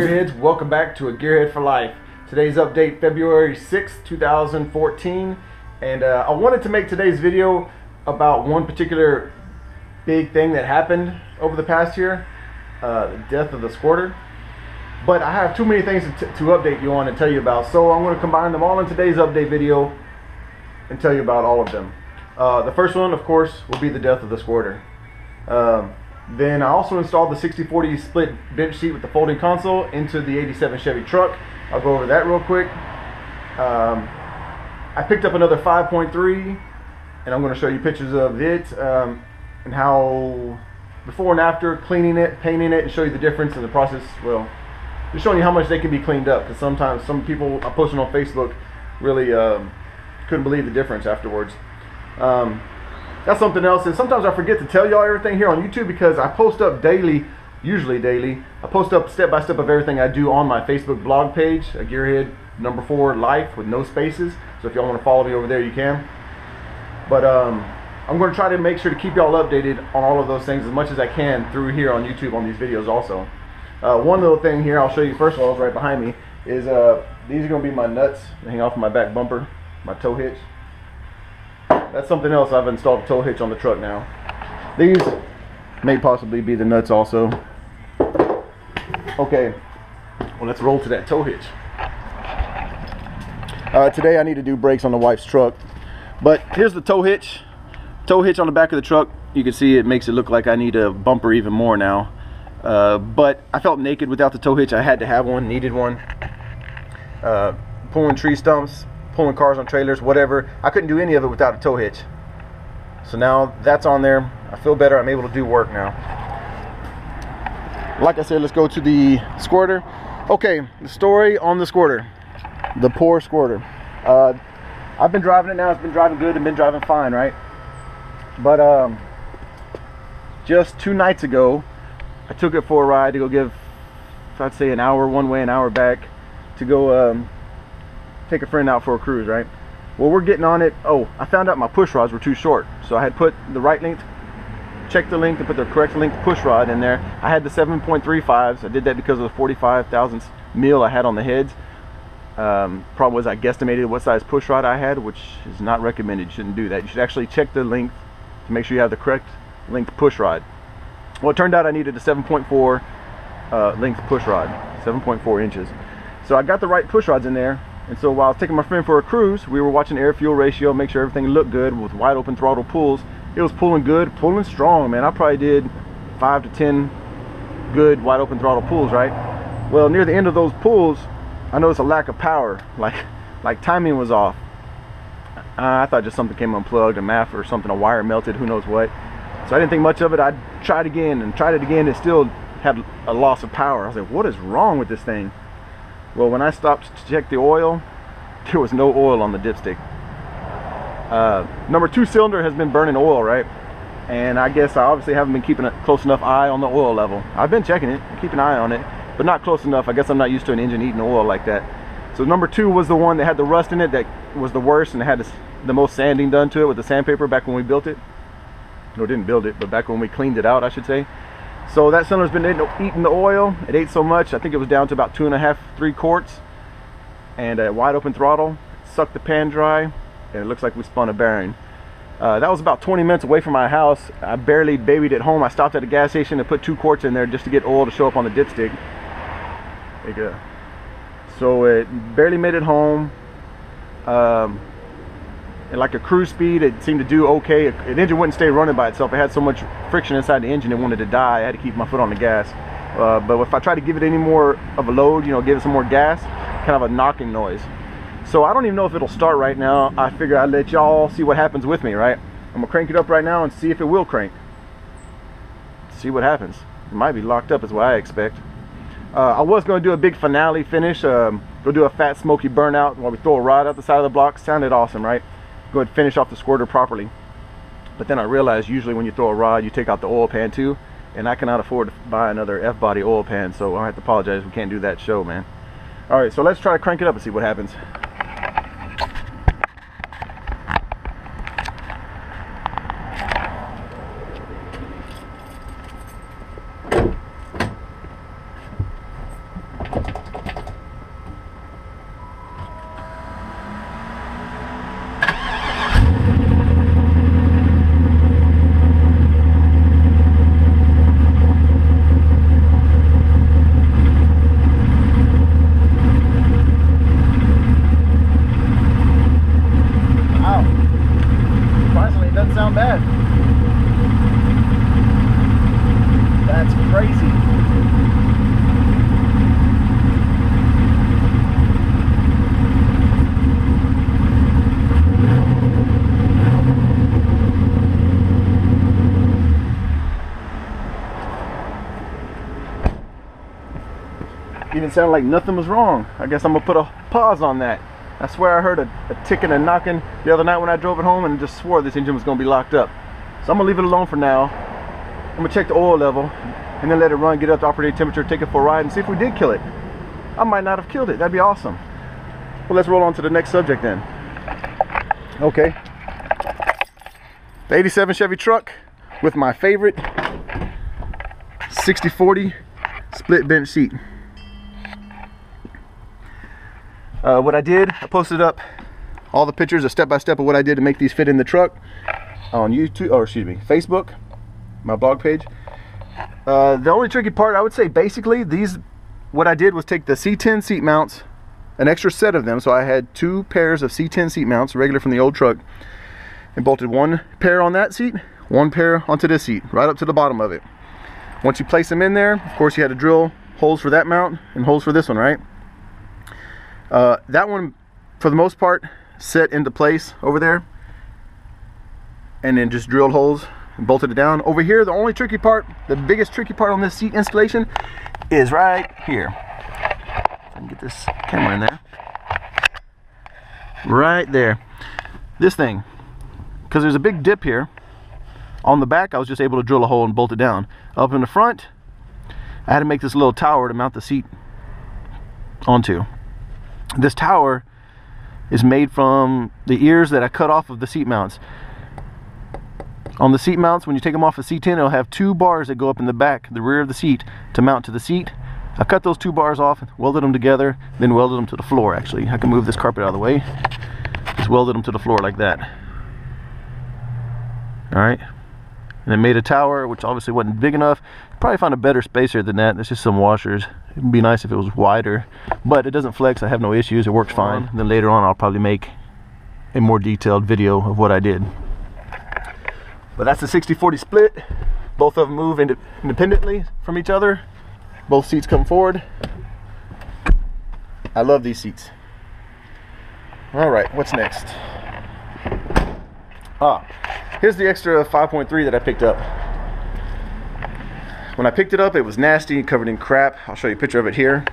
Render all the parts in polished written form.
Gearheads? Welcome back to A Gearhead for Life. Today's update, February 6th, 2014. And I wanted to make today's video about one particular big thing that happened over the past year, the death of the Squirter. But I have too many things to update you on and tell you about, so I'm going to combine them all in today's update video and tell you about all of them. The first one, of course, will be the death of the Squirter. Then I also installed the 60/40 split bench seat with the folding console into the 87 Chevy truck. I'll go over that real quick. I picked up another 5.3, and I'm going to show you pictures of it and how before and after, cleaning it, painting it, and show you the difference in the process. Well, just showing you how much they can be cleaned up, because sometimes some people I posted on Facebook really couldn't believe the difference afterwards. That's something else, and sometimes I forget to tell y'all everything here on YouTube because I post up daily, usually daily. I post up step-by-step of everything I do on my Facebook blog page, A Gearhead #4 Life with no spaces. So if y'all want to follow me over there, you can. But I'm going to try to make sure to keep y'all updated on all of those things as much as I can through here on YouTube on these videos also. One little thing here I'll show you first of all is right behind me is these are going to be my nuts that hang off of my back bumper, my tow hitch. That's something else. I've installed a tow hitch on the truck now. These may possibly be the nuts also. Okay, well, let's roll to that tow hitch. Today I need to do brakes on the wife's truck, but here's the tow hitch. Tow hitch on the back of the truck. You can see it makes it look like I need a bumper even more now. But I felt naked without the tow hitch. I had to have one, needed one. Pulling tree stumps, pulling cars on trailers, whatever. I couldn't do any of it without a tow hitch. So now that's on there. I feel better. I'm able to do work now. Like I said, let's go to the Squirter. Okay, the story on the Squirter. The poor Squirter. I've been driving it now. It's been driving good and been driving fine, right? But just 2 nights ago, I took it for a ride to go give, I'd say, an hour one way, an hour back, to go take a friend out for a cruise, right? Well, we're getting on it. Oh, I found out my push rods were too short, so I had put the right length, checked the length, and put the correct length push rod in there. I had the 7.35s. I did that because of the 45 thousandths mil I had on the heads. Problem was I guesstimated what size push rod I had, which is not recommended. You shouldn't do that. You should actually check the length to make sure you have the correct length push rod. Well, it turned out I needed a 7.4 length push rod, 7.4 inches. So I got the right push rods in there. And so while I was taking my friend for a cruise, we were watching air-fuel ratio, make sure everything looked good with wide open throttle pulls. It was pulling good, pulling strong, man. I probably did 5 to 10 good wide open throttle pulls, right? Well, near the end of those pulls, I noticed a lack of power, like timing was off. I thought just something came unplugged, a MAF or something, a wire melted, who knows what. So I didn't think much of it. I tried again and tried it again. It still had a loss of power. I was like, what is wrong with this thing? Well, when I stopped to check the oil, there was no oil on the dipstick. Number 2 cylinder has been burning oil, right? And I guess I obviously haven't been keeping a close enough eye on the oil level. I've been checking it, keep an eye on it, but not close enough. I guess I'm not used to an engine eating oil like that. So number 2 was the one that had the rust in it, that was the worst, and it had the most sanding done to it with the sandpaper back when we built it. No, didn't build it, but back when we cleaned it out, I should say. So that cylinder's been eating the oil. It ate so much, I think it was down to about 2.5, 3 quarts. And a wide open throttle, sucked the pan dry, and it looks like we spun a bearing. That was about 20 minutes away from my house. I barely babied it home. I stopped at a gas station and put 2 quarts in there just to get oil to show up on the dipstick. There you go. So it barely made it home. And like a cruise speed, it seemed to do okay. The engine wouldn't stay running by itself. It had so much friction inside the engine, it wanted to die. I had to keep my foot on the gas. But if I tried to give it any more of a load, you know, give it some more gas, kind of a knocking noise. So I don't even know if it'll start right now. I figure I'd let y'all see what happens with me, right? I'm gonna crank it up right now and see if it will crank. See what happens. It might be locked up is what I expect. I was gonna do a big finale finish, go do a fat smoky burnout while we throw a rod out the side of the block. Sounded awesome, right? Go ahead and finish off the Squirter properly. But then I realized usually when you throw a rod, you take out the oil pan too, and I cannot afford to buy another F-body oil pan, so I have to apologize. We can't do that show, man. All right, so let's try to crank it up and see what happens. bad. That's crazy. Even sounded like nothing was wrong. I guess I'm gonna put a pause on that. I swear I heard a ticking and knocking the other night when I drove it home, and just swore this engine was gonna be locked up. So I'm gonna leave it alone for now. I'm gonna check the oil level and then let it run, get up to operating temperature, take it for a ride, and see if we did kill it. I might not have killed it. That'd be awesome. Well, let's roll on to the next subject then. Okay. The 87 Chevy truck with my favorite 60/40 split bench seat. What I did, I posted up all the pictures, a step-by-step of what I did to make these fit in the truck on YouTube, or excuse me, Facebook, my blog page. The only tricky part, I would say, basically, what I did was take the C10 seat mounts, an extra set of them, so I had 2 pairs of C10 seat mounts, regular from the old truck, and bolted 1 pair on that seat, 1 pair onto this seat, right up to the bottom of it. Once you place them in there, of course, you had to drill holes for that mount and holes for this one, right? That one, for the most part, set into place over there, and then just drilled holes and bolted it down. Over here, the only tricky part, the biggest tricky part on this seat installation is right here. If I can get this camera in there. Right there. This thing, because there's a big dip here. On the back, I was just able to drill a hole and bolt it down. Up in the front, I had to make this little tower to mount the seat onto. This tower is made from the ears that I cut off of the seat mounts. On the seat mounts, when you take them off the C10, it'll have 2 bars that go up in the back, the rear of the seat, to mount to the seat. I cut those 2 bars off, welded them together, then welded them to the floor. Actually, I can move this carpet out of the way. Just welded them to the floor like that. Alright. And then made a tower, which obviously wasn't big enough. Probably found a better spacer than that. There's just some washers. It'd be nice if it was wider, but it doesn't flex. I have no issues. It works fine. And then later on, I'll probably make a more detailed video of what I did. But that's the 60/40 split. Both of them move independently from each other. Both seats come forward. I love these seats. All right, what's next? Here's the extra 5.3 that I picked up. When I picked it up, it was nasty, covered in crap. I'll show you a picture of it here.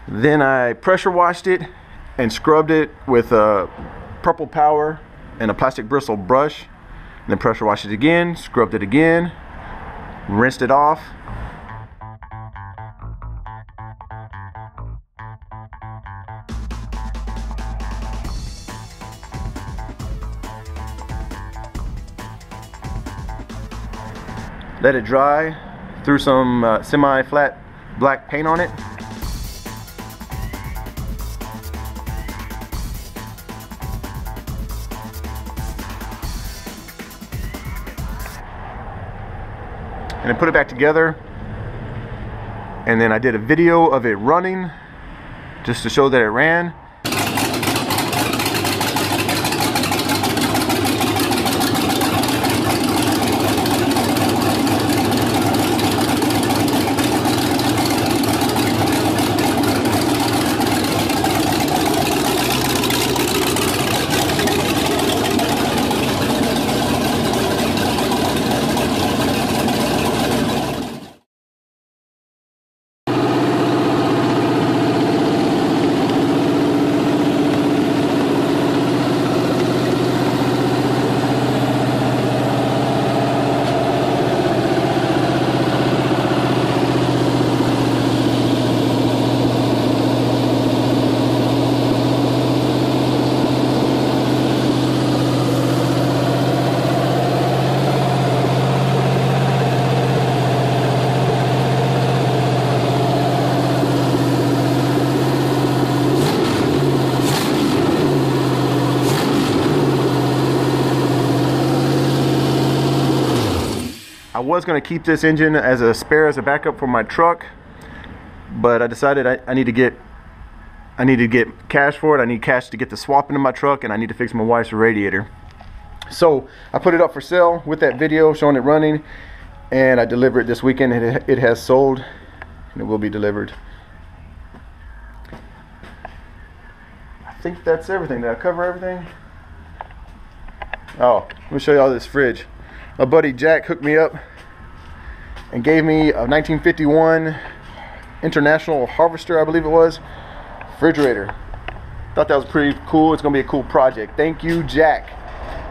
Then I pressure washed it and scrubbed it with a Purple Power and a plastic bristle brush. And then pressure washed it again, scrubbed it again, rinsed it off. Let it dry, threw some semi-flat black paint on it. And then put it back together. And then I did a video of it running, just to show that it ran. I was going to keep this engine as a spare, as a backup for my truck, but I decided I need to get cash for it. I need cash to get the swap into my truck, and I need to fix my wife's radiator. So I put it up for sale with that video showing it running, and I deliver it this weekend. It has sold, and it will be delivered. I think that's everything. Did I cover everything? Oh, let me show you all this fridge. My buddy Jack hooked me up and gave me a 1951 International Harvester, I believe it was, refrigerator. Thought that was pretty cool. It's gonna be a cool project. Thank you, Jack.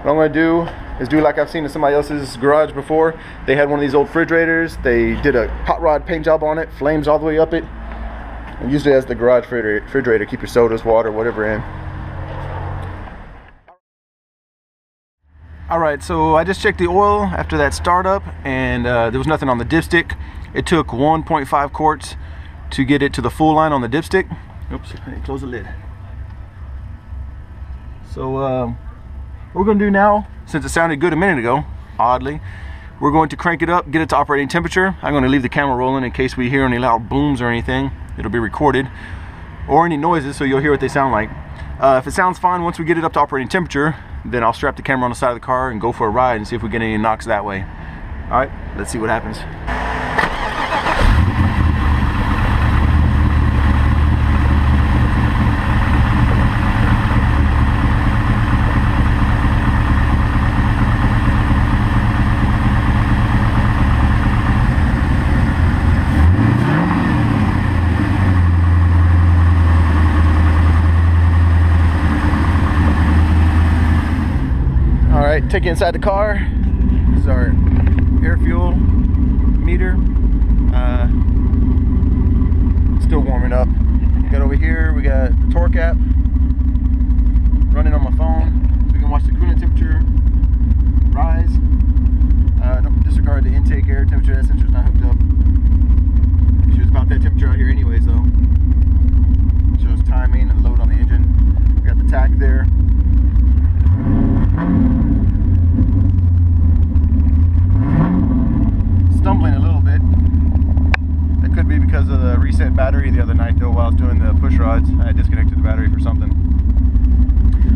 What I'm gonna do is do like I've seen in somebody else's garage before. They had one of these old refrigerators. They did a hot rod paint job on it, flames all the way up it, and used it as the garage refrigerator. Keep your sodas, water, whatever in. Alright, so I just checked the oil after that startup, and there was nothing on the dipstick. It took 1.5 quarts to get it to the full line on the dipstick. Oops, I need to close the lid. So what we're going to do now, since it sounded good a minute ago, oddly, we're going to crank it up, get it to operating temperature. I'm going to leave the camera rolling in case we hear any loud booms or anything. It'll be recorded, or any noises, so you'll hear what they sound like. If it sounds fine once we get it up to operating temperature, then I'll strap the camera on the side of the car and go for a ride and see if we get any knocks that way. Alright, let's see what happens. Take it inside the car. This is our air fuel meter. Still warming up. We got over here, we got the torque app running on my phone, so we can watch the coolant temperature rise. Don't disregard the intake air temperature. That sensor's not hooked up. She was about that temperature out here anyways, though. Shows timing and load on the engine. We got the tach there. Stumbling a little bit. That could be because of the reset battery the other night, though. While I was doing the push rods, I had disconnected the battery for something.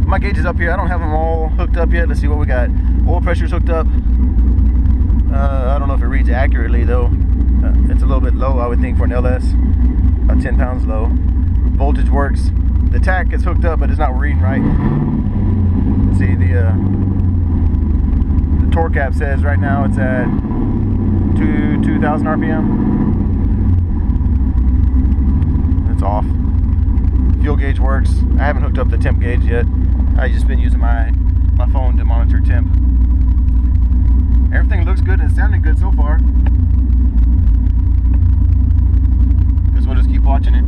My gauge is up here. I don't have them all hooked up yet. Let's see what we got. Oil pressure's hooked up. I don't know if it reads accurately though. It's a little bit low, I would think, for an LS. About 10 pounds low. Voltage works. The tach is hooked up, but it's not reading right. Let's see, the torque app says right now it's at 2,000 RPM. It's off. Fuel gauge works. I haven't hooked up the temp gauge yet. I've just been using my phone to monitor temp. Everything looks good and it's sounding good so far. Guess we'll just keep watching it.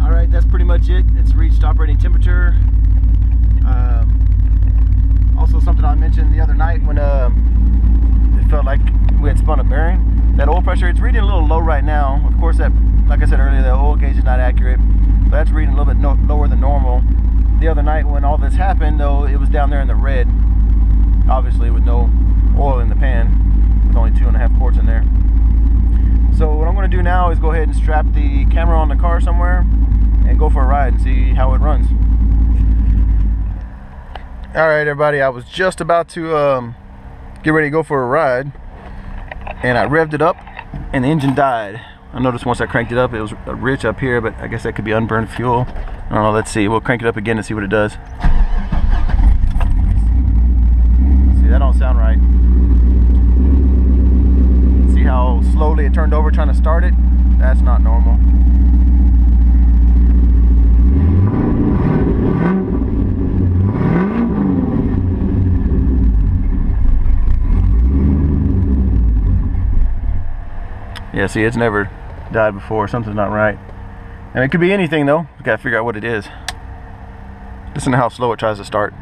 Alright, that's pretty much it. It's reached operating temperature. Also, something I mentioned the other night when it felt like we had spun a bearing. That oil pressure, it's reading a little low right now. Of course, that, like I said earlier, the oil gauge is not accurate, but that's reading a little bit lower than normal. The other night when all this happened, though, it was down there in the red, obviously with no oil in the pan, with only 2.5 quarts in there. So what I'm going to do now is go ahead and strap the camera on the car somewhere and go for a ride and see how it runs. Alright everybody, I was just about to get ready to go for a ride, and I revved it up and the engine died. I noticed once I cranked it up it was rich up here, but I guess that could be unburned fuel. I don't know, let's see. We'll crank it up again and see what it does. See, that don't sound right. See how slowly it turned over trying to start it? That's not normal. Yeah, see, it's never died before. Something's not right. And it could be anything though. We gotta figure out what it is. Listen to how slow it tries to start.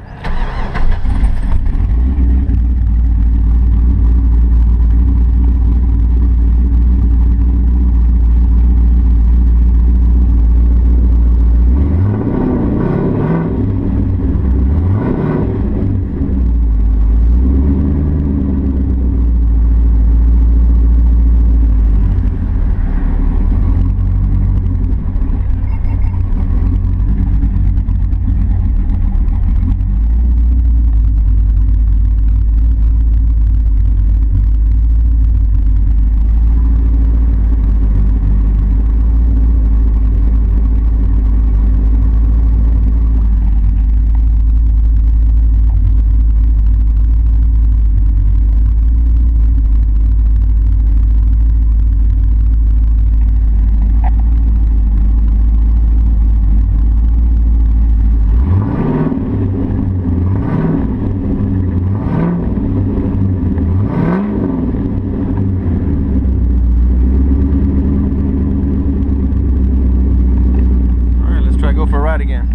Again.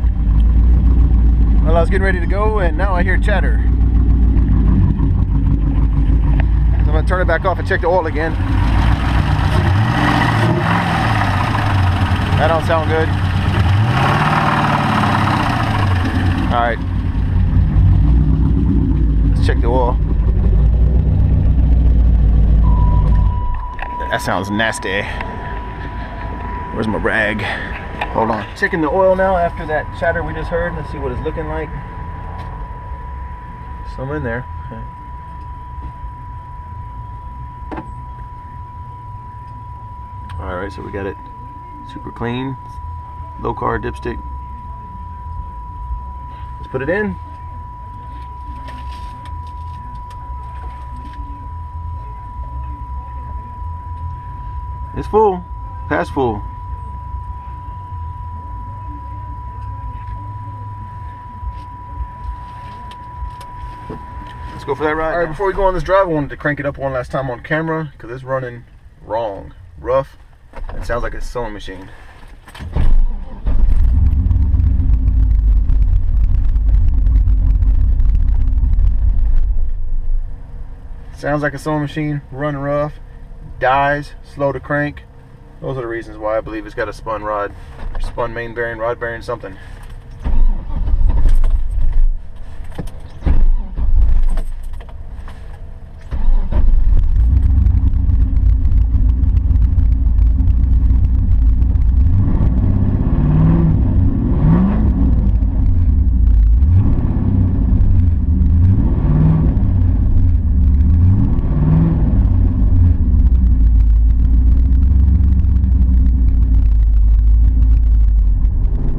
Well, I was getting ready to go and now I hear chatter. So I'm gonna turn it back off and check the oil again. That don't sound good. Alright. Let's check the oil. That sounds nasty. Where's my rag? Hold on. Checking the oil now after that chatter we just heard. Let's see what it's looking like. Some in there. Okay. Alright, so we got it super clean. Low carb dipstick. Let's put it in. It's full. Past full. Let's go for that ride. All right, before we go on this drive, I wanted to crank it up one last time on camera because it's running wrong, rough. It sounds like a sewing machine. Sounds like a sewing machine, running rough, dies, slow to crank. Those are the reasons why I believe it's got a spun rod, spun main bearing, rod bearing, something.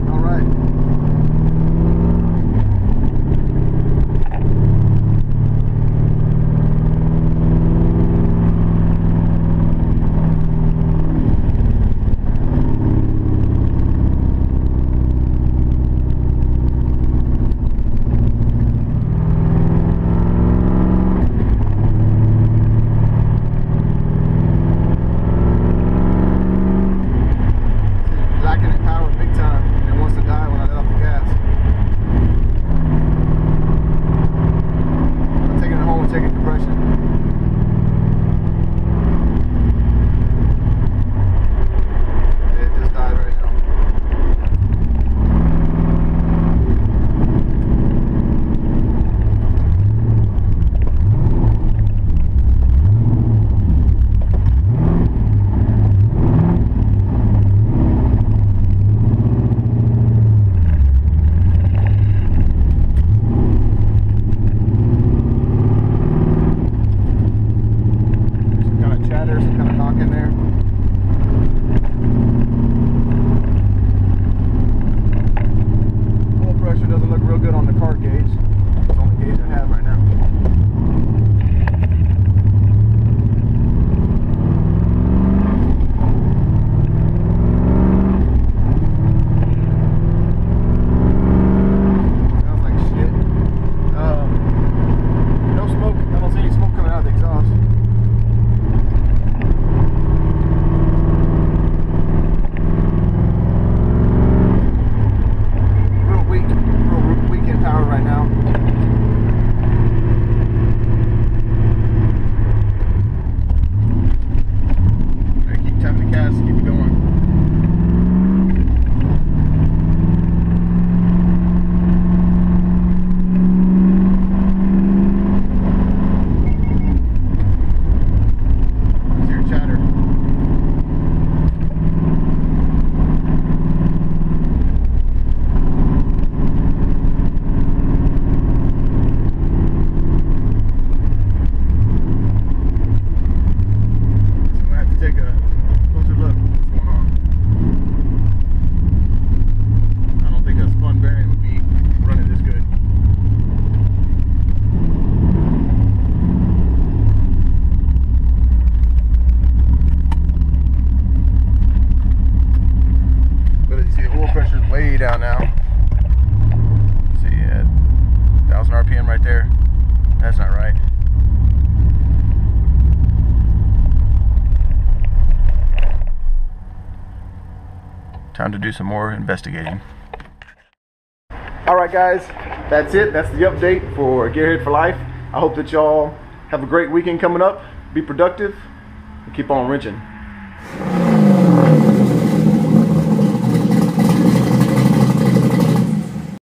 All right. Time to do some more investigating. All right, guys, that's it. That's the update for Gearhead for Life. I hope that y'all have a great weekend coming up. Be productive and keep on wrenching.